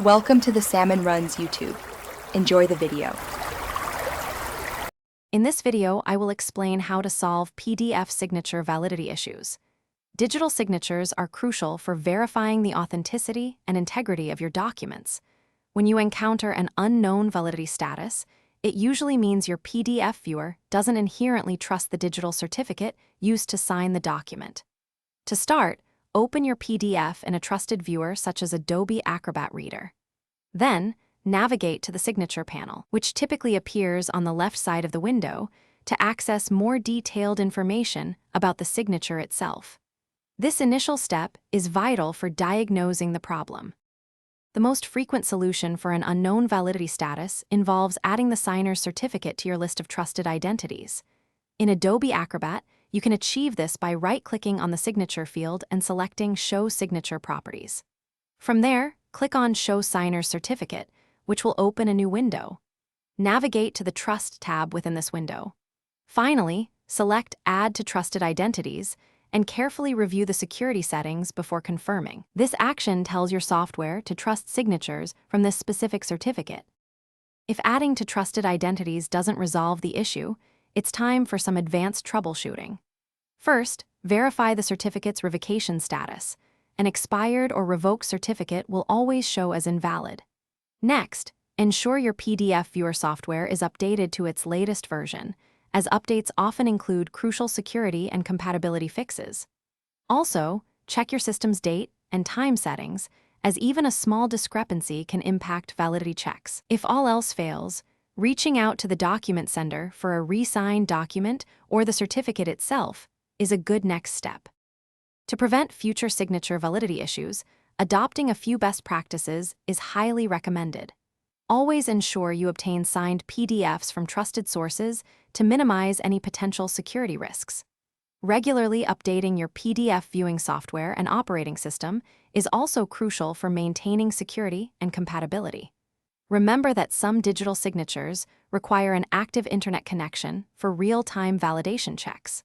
Welcome to the Salmon Runs YouTube. Enjoy the video. In this video, I will explain how to solve PDF signature validity issues. Digital signatures are crucial for verifying the authenticity and integrity of your documents. When you encounter an unknown validity status, it usually means your PDF viewer doesn't inherently trust the digital certificate used to sign the document. To start, open your PDF in a trusted viewer such as Adobe Acrobat Reader. Then, navigate to the signature panel, which typically appears on the left side of the window, to access more detailed information about the signature itself. This initial step is vital for diagnosing the problem. The most frequent solution for an unknown validity status involves adding the signer's certificate to your list of trusted identities. In Adobe Acrobat, you can achieve this by right-clicking on the signature field and selecting Show Signature Properties. From there, click on Show Signer's Certificate, which will open a new window. Navigate to the Trust tab within this window. Finally, select Add to Trusted Identities and carefully review the security settings before confirming. This action tells your software to trust signatures from this specific certificate. If adding to trusted identities doesn't resolve the issue, it's time for some advanced troubleshooting. First, verify the certificate's revocation status. An expired or revoked certificate will always show as invalid. Next, ensure your PDF viewer software is updated to its latest version, as updates often include crucial security and compatibility fixes. Also, check your system's date and time settings, as even a small discrepancy can impact validity checks. If all else fails, reaching out to the document sender for a re-signed document or the certificate itself is a good next step. To prevent future signature validity issues, adopting a few best practices is highly recommended. Always ensure you obtain signed PDFs from trusted sources to minimize any potential security risks. Regularly updating your PDF viewing software and operating system is also crucial for maintaining security and compatibility. Remember that some digital signatures require an active internet connection for real-time validation checks.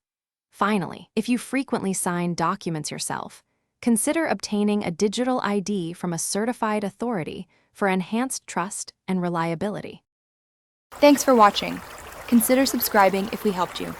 Finally, if you frequently sign documents yourself, consider obtaining a digital ID from a certified authority for enhanced trust and reliability. Thanks for watching. Consider subscribing if we helped you.